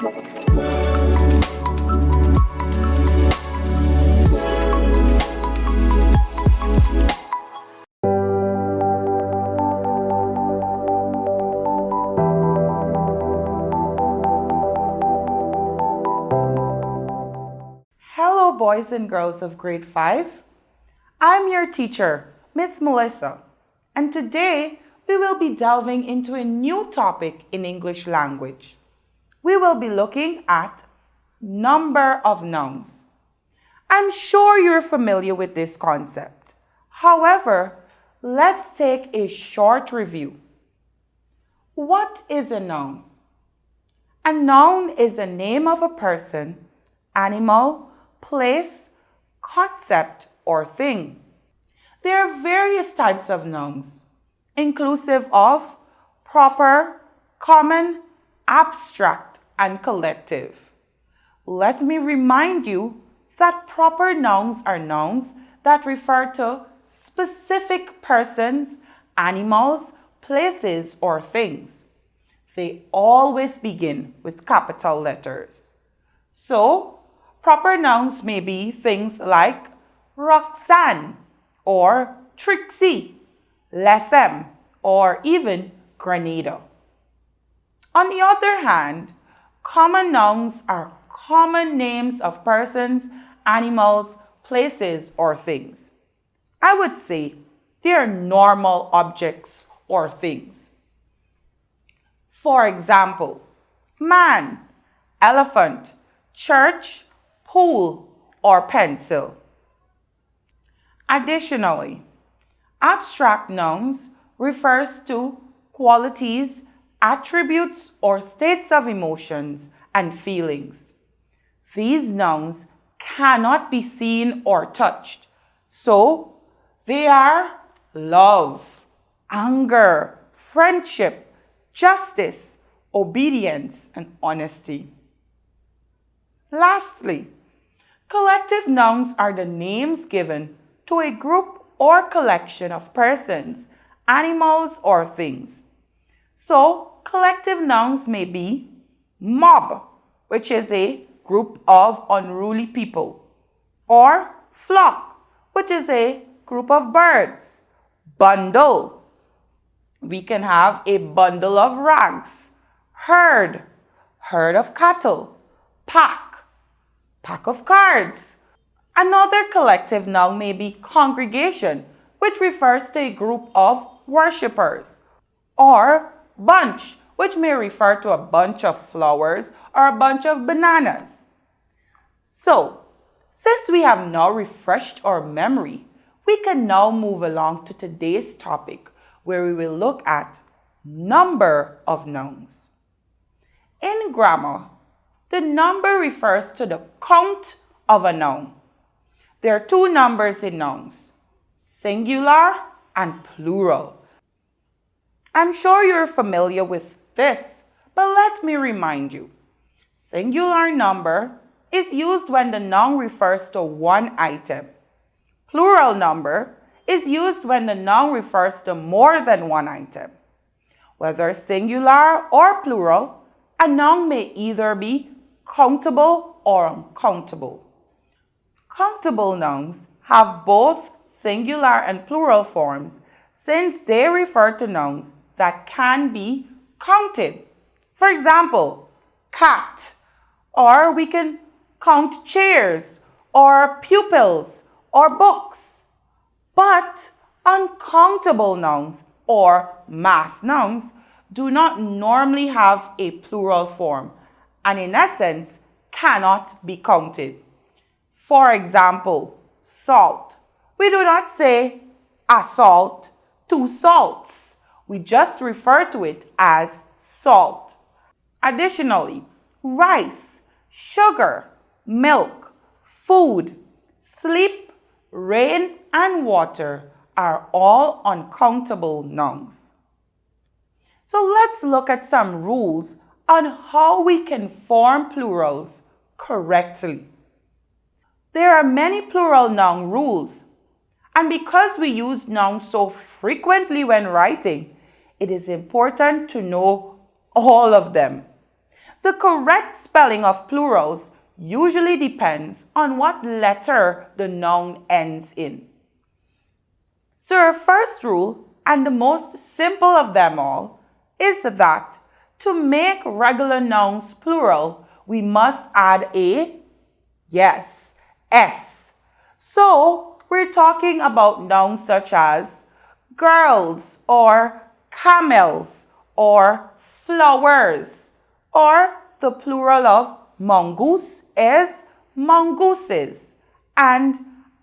Hello, boys and girls of grade 5. I'm your teacher, Miss Melissa, and today we will be delving into a new topic in English language. We will be looking at number of nouns. I'm sure you're familiar with this concept. However, let's take a short review. What is a noun? A noun is a name of a person, animal, place, concept, or thing. There are various types of nouns, inclusive of proper, common, abstract, and collective. Let me remind you that proper nouns are nouns that refer to specific persons, animals, places, or things. They always begin with capital letters. So, proper nouns may be things like Roxanne or Trixie, Lethem, or even Grenada. On the other hand, common nouns are common names of persons, animals, places, or things. I would say they are normal objects or things. For example, man, elephant, church, pool, or pencil. Additionally, abstract nouns refers to qualities, attributes, or states of emotions and feelings. These nouns cannot be seen or touched, so they are love, anger, friendship, justice, obedience, and honesty. Lastly, collective nouns are the names given to a group or collection of persons, animals, or things. So, collective nouns may be mob, which is a group of unruly people, or flock, which is a group of birds. Bundle, we can have a bundle of rags. Herd, herd of cattle. Pack, pack of cards. Another collective noun may be congregation, which refers to a group of worshippers, or bunch, which may refer to a bunch of flowers or a bunch of bananas. So, since we have now refreshed our memory, we can now move along to today's topic, where we will look at number of nouns. In grammar, the number refers to the count of a noun. There are two numbers in nouns, singular and plural. I'm sure you're familiar with this, but let me remind you. Singular number is used when the noun refers to one item. Plural number is used when the noun refers to more than one item. Whether singular or plural, a noun may either be countable or uncountable. Countable nouns have both singular and plural forms since they refer to nouns that can be counted. For example, cat, or we can count chairs, or pupils, or books. But uncountable nouns, or mass nouns, do not normally have a plural form and in essence cannot be counted. For example, salt. We do not say a salt, 2 salts. We just refer to it as salt. Additionally, rice, sugar, milk, food, sleep, rain, and water are all uncountable nouns. So let's look at some rules on how we can form plurals correctly. There are many plural noun rules, and because we use nouns so frequently when writing, it is important to know all of them. The correct spelling of plurals usually depends on what letter the noun ends in. So our first rule, and the most simple of them all, is that to make regular nouns plural, we must add a, yes, S. So we're talking about nouns such as girls or camels or flowers, or the plural of mongoose is mongooses, and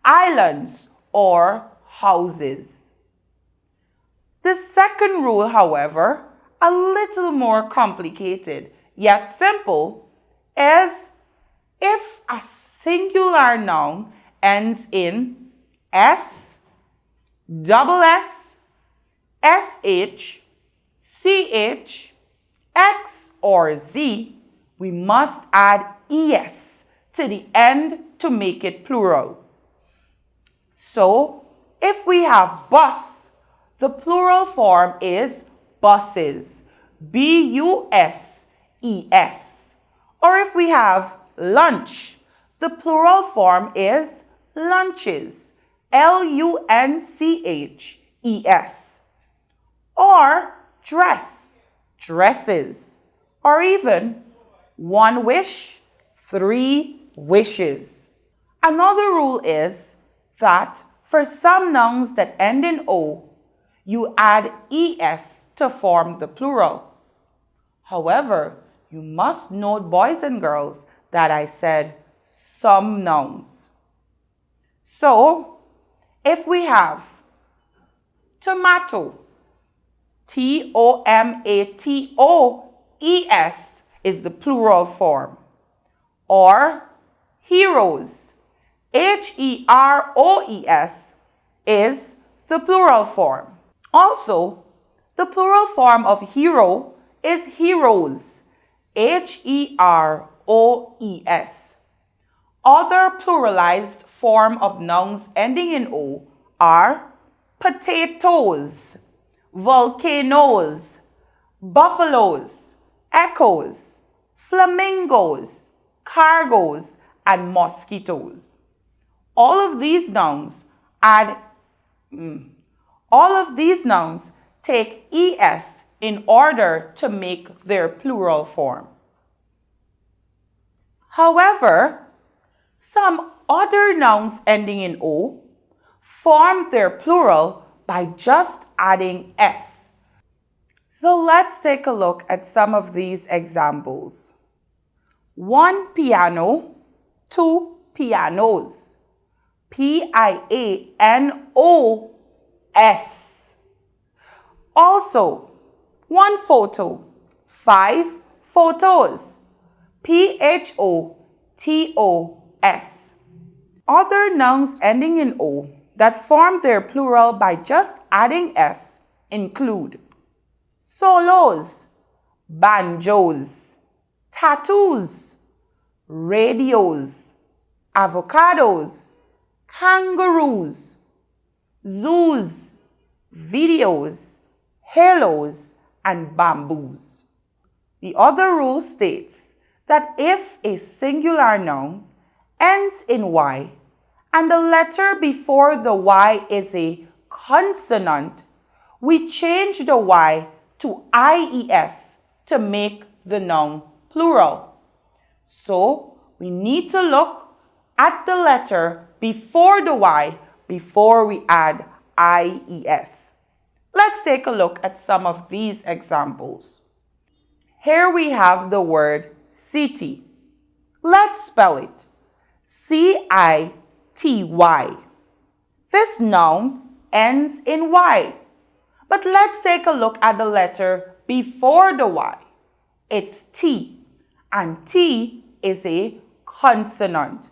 islands or houses. The second rule, however, a little more complicated yet simple, is if a singular noun ends in S, double S, SH, CH, X, or Z, we must add ES to the end to make it plural. So, if we have bus, the plural form is buses, B-U-S-E-S. Or if we have lunch, the plural form is lunches, L-U-N-C-H-E-S. Or dress, dresses. Or even one wish, three wishes. Another rule is that for some nouns that end in O, you add ES to form the plural. However, you must note, boys and girls, that I said some nouns. So, if we have tomato, T-O-M-A-T-O-E-S is the plural form. Or heroes, H-E-R-O-E-S is the plural form. Also, the plural form of hero is heroes, H-E-R-O-E-S. Other pluralized form of nouns ending in O are potatoes, volcanoes, buffaloes, echoes, flamingos, cargoes, and mosquitoes. All of these nouns take ES in order to make their plural form. However, some other nouns ending in O form their plural by just adding S. So let's take a look at some of these examples. 1 piano, 2 pianos, P-I-A-N-O-S. Also, 1 photo, 5 photos, P-H-O-T-O-S. Other nouns ending in O that form their plural by just adding S include solos, banjos, tattoos, radios, avocados, kangaroos, zoos, videos, halos, and bamboos. The other rule states that if a singular noun ends in Y and the letter before the Y is a consonant, we change the Y to IES to make the noun plural. So, we need to look at the letter before the Y before we add IES. Let's take a look at some of these examples. Here we have the word city. Let's spell it. C-I-T-Y. This noun ends in Y. But let's take a look at the letter before the Y. It's T, and T is a consonant.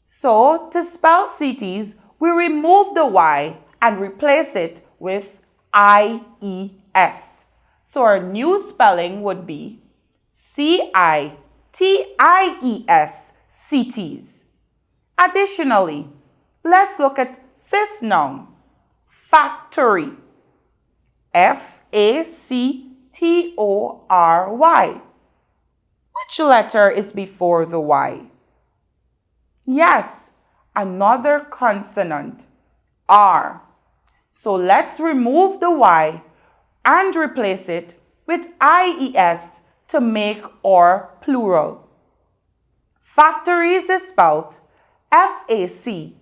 So, to spell cities, we remove the Y and replace it with I-E-S. So, our new spelling would be C-I-T-I-E-S, cities. Additionally, let's look at this noun, factory. F-A-C-T-O-R-Y. Which letter is before the Y? Yes, another consonant, R. So let's remove the Y and replace it with IES to make our plural. Factories is spelled FACTORIES.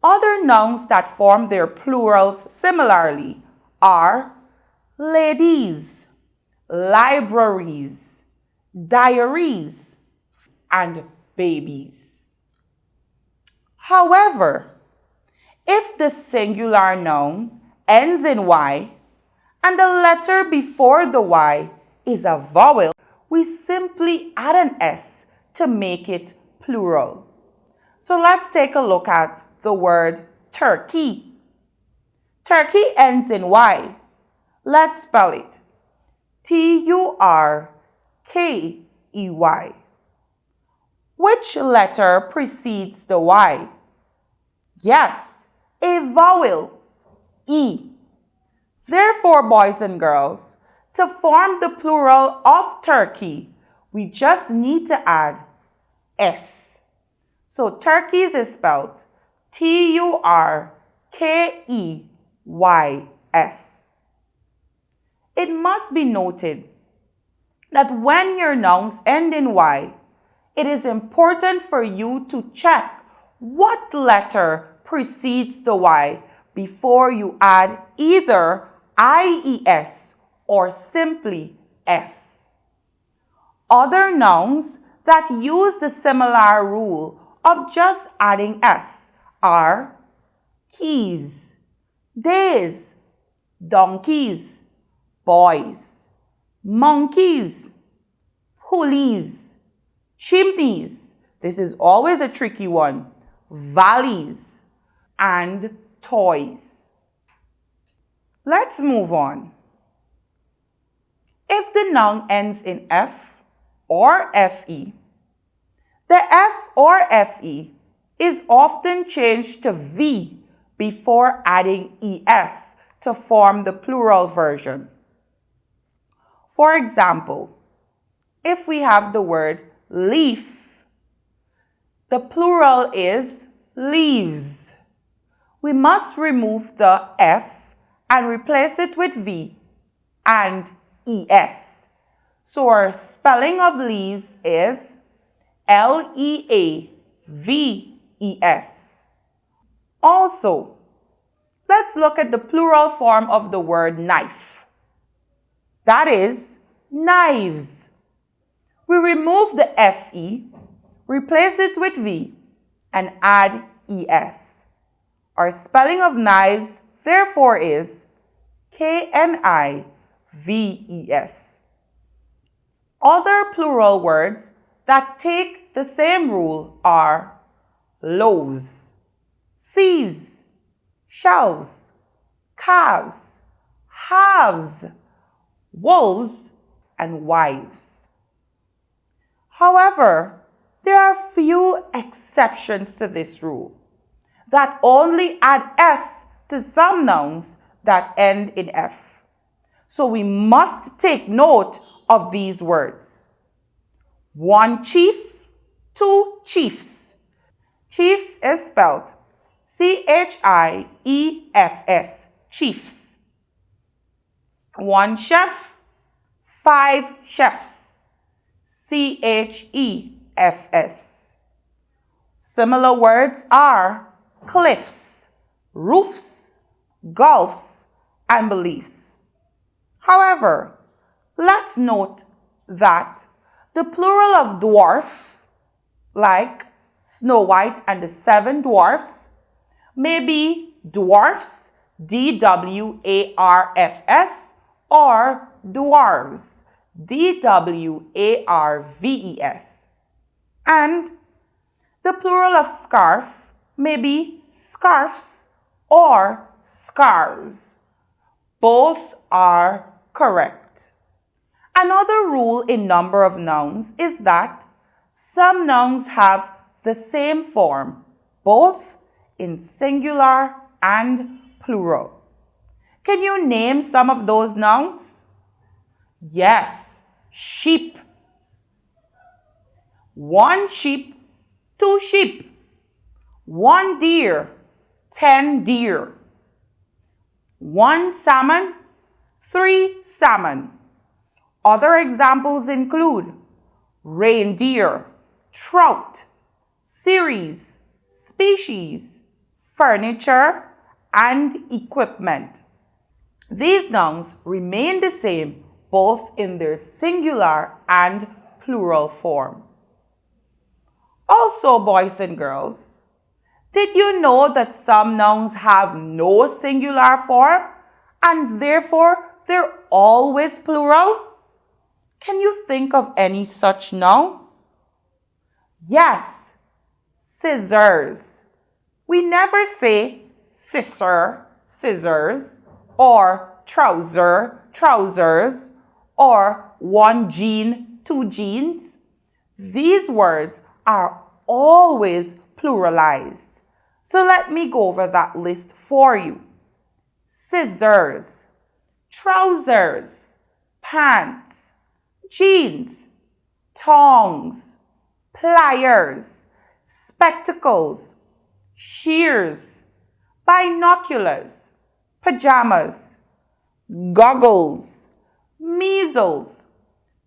Other nouns that form their plurals similarly are ladies, libraries, diaries, and babies. However, if the singular noun ends in Y and the letter before the Y is a vowel, we simply add an S to make it plural. So let's take a look at the word turkey. Turkey ends in Y. Let's spell it. TURKEY. Which letter precedes the Y? Yes, a vowel, E. Therefore, boys and girls, to form the plural of turkey, we just need to add S. So turkeys is spelled TURKEYS. It must be noted that when your nouns end in Y, it is important for you to check what letter precedes the Y before you add either IES or simply S. Other nouns that use the similar rule of just adding S are keys, days, donkeys, boys, monkeys, pulleys, chimneys, this is always a tricky one, valleys, and toys. Let's move on. If the noun ends in F or FE, the F or FE is often changed to V before adding ES to form the plural version. For example, if we have the word leaf, the plural is leaves. We must remove the F and replace it with V and ES. So our spelling of leaves is LEAVES. Also, let's look at the plural form of the word knife. That is knives. We remove the FE, replace it with V, and add ES. Our spelling of knives, therefore, is KNIVES. Other plural words that take the same rule are loaves, thieves, shelves, calves, halves, wolves, and wives. However, there are few exceptions to this rule that only add S to some nouns that end in F. So we must take note of these words. 1 chief, 2 chiefs. Chiefs is spelled CHIEFS, chiefs. 1 chef, 5 chefs, CHEFS. Similar words are cliffs, roofs, gulfs, and beliefs. However, let's note that the plural of dwarf, like Snow White and the 7 dwarfs, may be dwarfs, DWARFS, or dwarves, DWARVES. And the plural of scarf may be scarfs or scarves. Both are correct. Another rule in number of nouns is that some nouns have the same form, both in singular and plural. Can you name some of those nouns? Yes, sheep. One sheep, two sheep. One deer, 10 deer. One salmon, 3 salmon. Other examples include reindeer, trout, series, species, furniture, and equipment. These nouns remain the same both in their singular and plural form. Also, boys and girls, did you know that some nouns have no singular form and therefore they're always plural? Can you think of any such noun? Yes, scissors. We never say scissor, scissors, or trouser, trousers, or one jean, two jeans. These words are always pluralized. So let me go over that list for you. Scissors, trousers, pants, jeans, tongs, pliers, spectacles, shears, binoculars, pajamas, goggles, measles,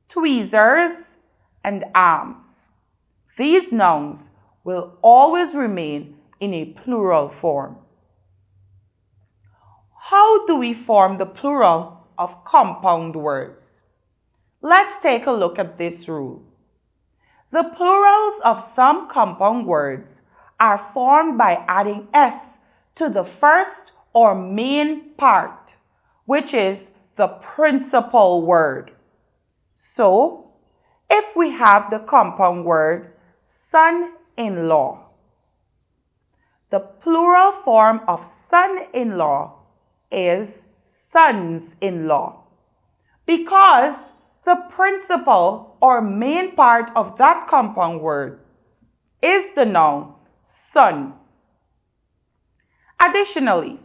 tweezers, and arms. These nouns will always remain in a plural form. How do we form the plural of compound words? Let's take a look at this rule. The plurals of some compound words are formed by adding s to the first or main part, which is the principal word. So, if we have the compound word son-in-law, the plural form of son-in-law is sons-in-law because the principal or main part of that compound word is the noun son. Additionally,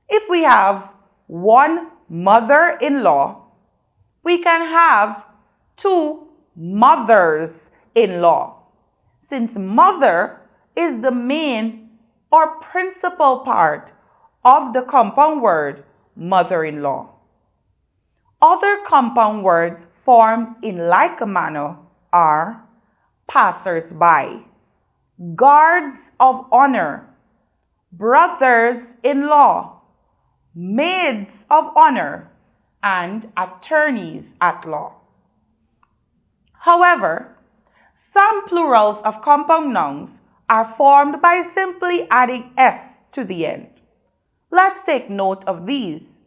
if we have one mother-in-law, we can have two mothers-in-law, since mother is the main or principal part of the compound word mother-in-law. Other compound words formed in like a manner are passers-by, guards of honor, brothers-in-law, maids of honor, and attorneys at law. However, some plurals of compound nouns are formed by simply adding s to the end. Let's take note of these.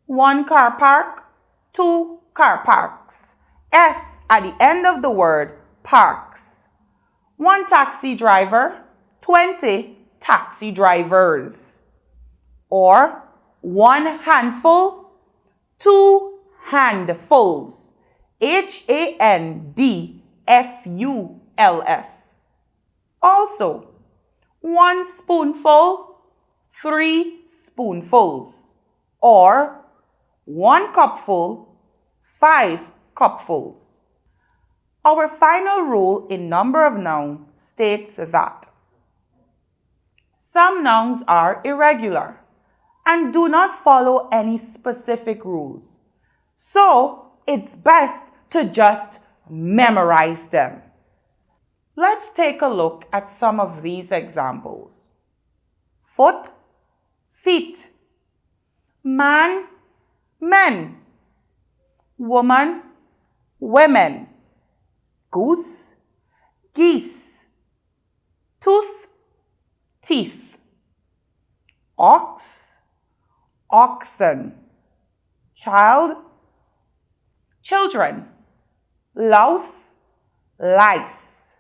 One car park, two car parks. S at the end of the word parks. One taxi driver, 20 taxi drivers. Or one handful, two handfuls. handfuls. Also, one spoonful, 3 spoonfuls. Or one cupful, 5 cupfuls. Our final rule in number of nouns states that some nouns are irregular and do not follow any specific rules. So it's best to just memorize them. Let's take a look at some of these examples. Foot, feet. Man, men. Woman, women. Goose, geese. Tooth, teeth. Ox, oxen. Child, children. Louse, lice.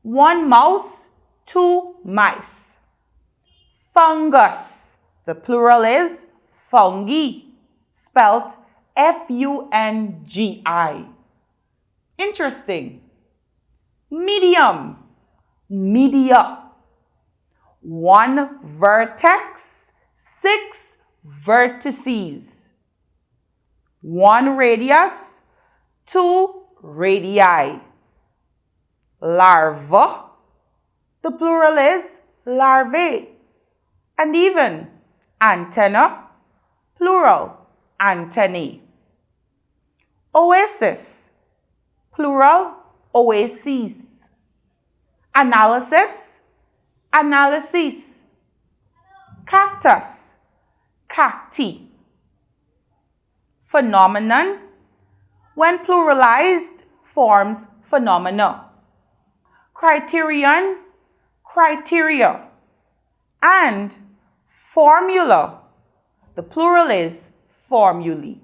One mouse, 2 mice. Fungus, the plural is fungi, spelt F-U-N-G-I. Interesting. Medium, media. One vertex, 6 vertices. 1 radius, 2 radii. Larva, the plural is larvae. And even antenna, plural, antennae. Oasis, plural, oases. Analysis, analyses. Cactus, cacti. Phenomenon, when pluralized, forms phenomena. Criterion, criteria. And formula, the plural is formulae.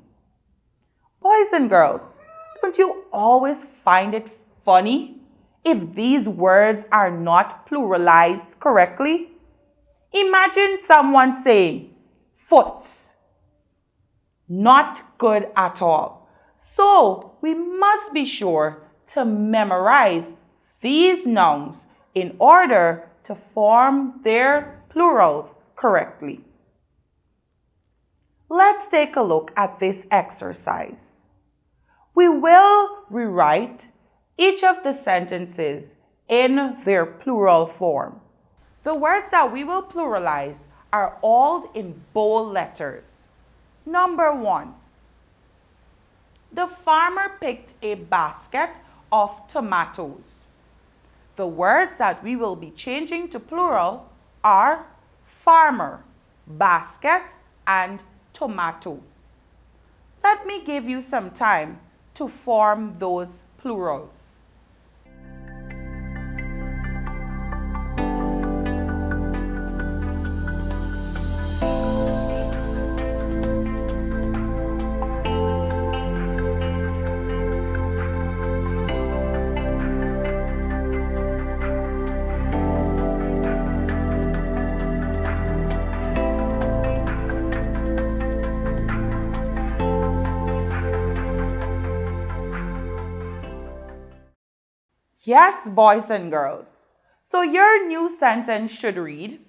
Boys and girls, don't you always find it funny if these words are not pluralized correctly? Imagine someone saying foots. Not good at all. So we must be sure to memorize these nouns in order to form their plurals correctly. Let's take a look at this exercise. We will rewrite each of the sentences in their plural form. The words that we will pluralize are all in bold letters. Number 1. The farmer picked a basket of tomatoes. The words that we will be changing to plural are farmer, basket, and tomato. Let me give you some time to form those plurals. Yes, boys and girls. So your new sentence should read,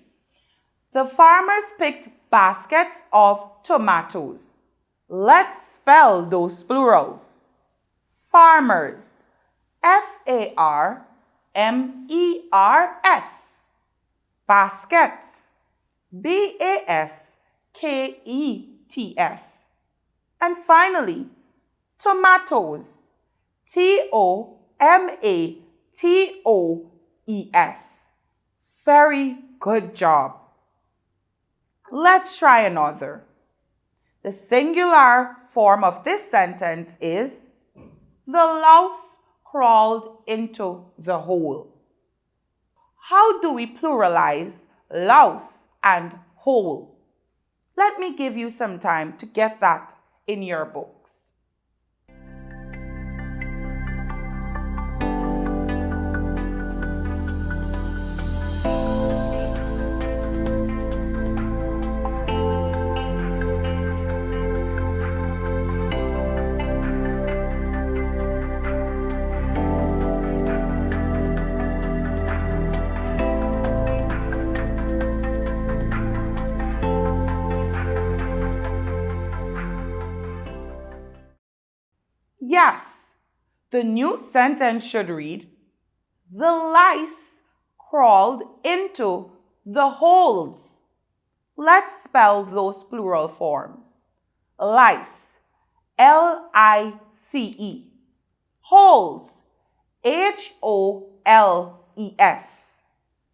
the farmers picked baskets of tomatoes. Let's spell those plurals. Farmers, F-A-R-M-E-R-S. Baskets, B-A-S-K-E-T-S. And finally, tomatoes, T-O-M-A-T-O-E-S. Very good job. Let's try another. The singular form of this sentence is, the louse crawled into the hole. How do we pluralize louse and hole? Let me give you some time to get that in your books. Yes, the new sentence should read, the lice crawled into the holes. Let's spell those plural forms. Lice, L-I-C-E. Holes, H-O-L-E-S.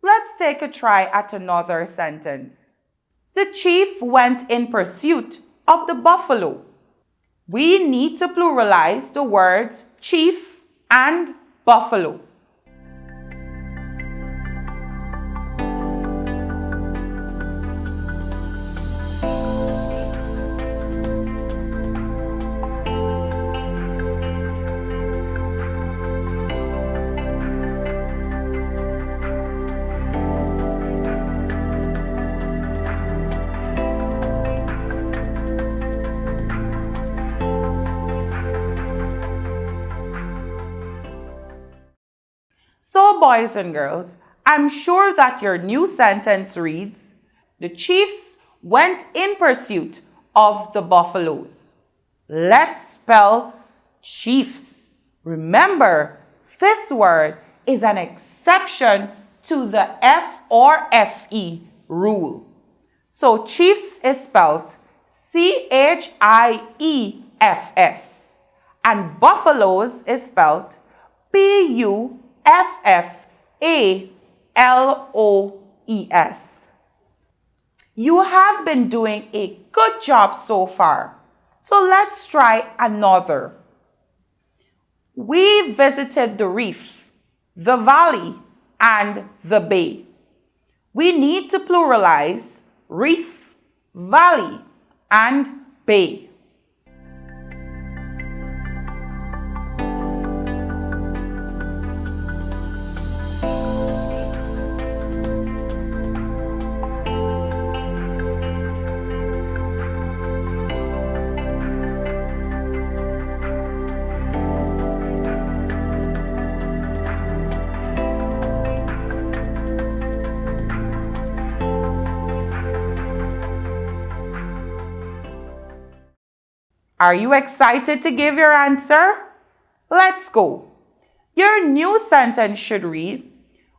Let's take a try at another sentence. The chief went in pursuit of the buffalo. We need to pluralize the words chief and buffalo. So, boys and girls, I'm sure that your new sentence reads, the chiefs went in pursuit of the buffaloes. Let's spell chiefs. Remember, this word is an exception to the F or FE rule. So chiefs is spelled CHIEFS and buffaloes is spelled BUFFALOES. You have been doing a good job so far. So let's try another. We visited the reef, the valley, and the bay. We need to pluralize reef, valley, and bay. Are you excited to give your answer? Let's go. Your new sentence should read,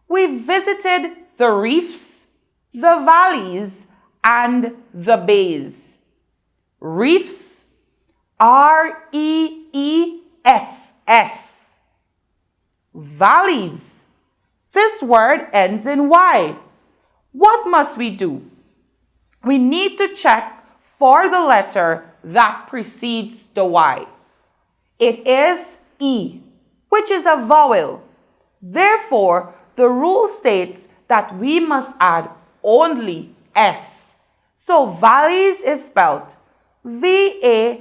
we visited the reefs, the valleys, and the bays. Reefs, REEFS. Valleys. This word ends in Y. What must we do? We need to check for the letter that precedes the Y. It is E, which is a vowel. Therefore, the rule states that we must add only S. So valleys is spelled VALLEYS.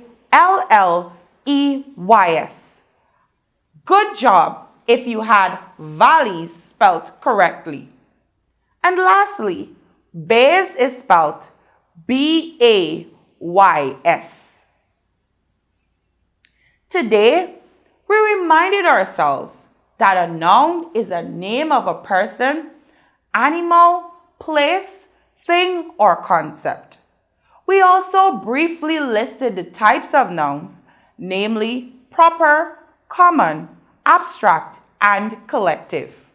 Good job if you had valleys spelled correctly. And lastly, bays is spelled BAYS. Today, we reminded ourselves that a noun is a name of a person, animal, place, thing, or concept. We also briefly listed the types of nouns, namely proper, common, abstract, and collective.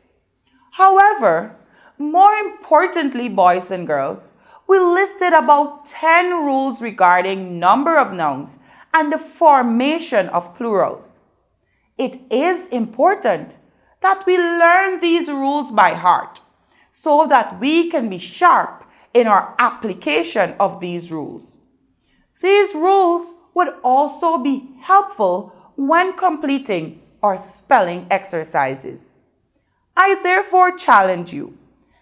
However, more importantly, boys and girls, we listed about 10 rules regarding number of nouns and the formation of plurals. It is important that we learn these rules by heart so that we can be sharp in our application of these rules. These rules would also be helpful when completing our spelling exercises. I therefore challenge you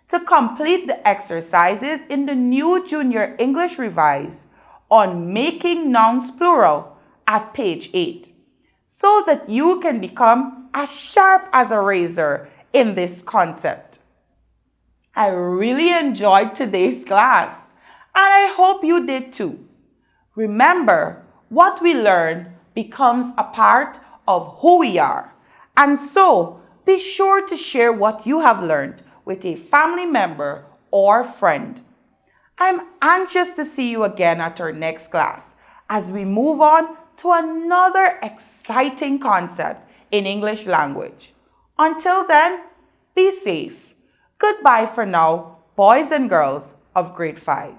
to complete the exercises in the new Junior English Revise on making nouns plural at page 8 so that you can become as sharp as a razor in this concept. I really enjoyed today's class and I hope you did too. Remember, what we learn becomes a part of who we are, and so be sure to share what you have learned with a family member or friend. I'm anxious to see you again at our next class as we move on to another exciting concept in English language. Until then, be safe. Goodbye for now, boys and girls of grade 5.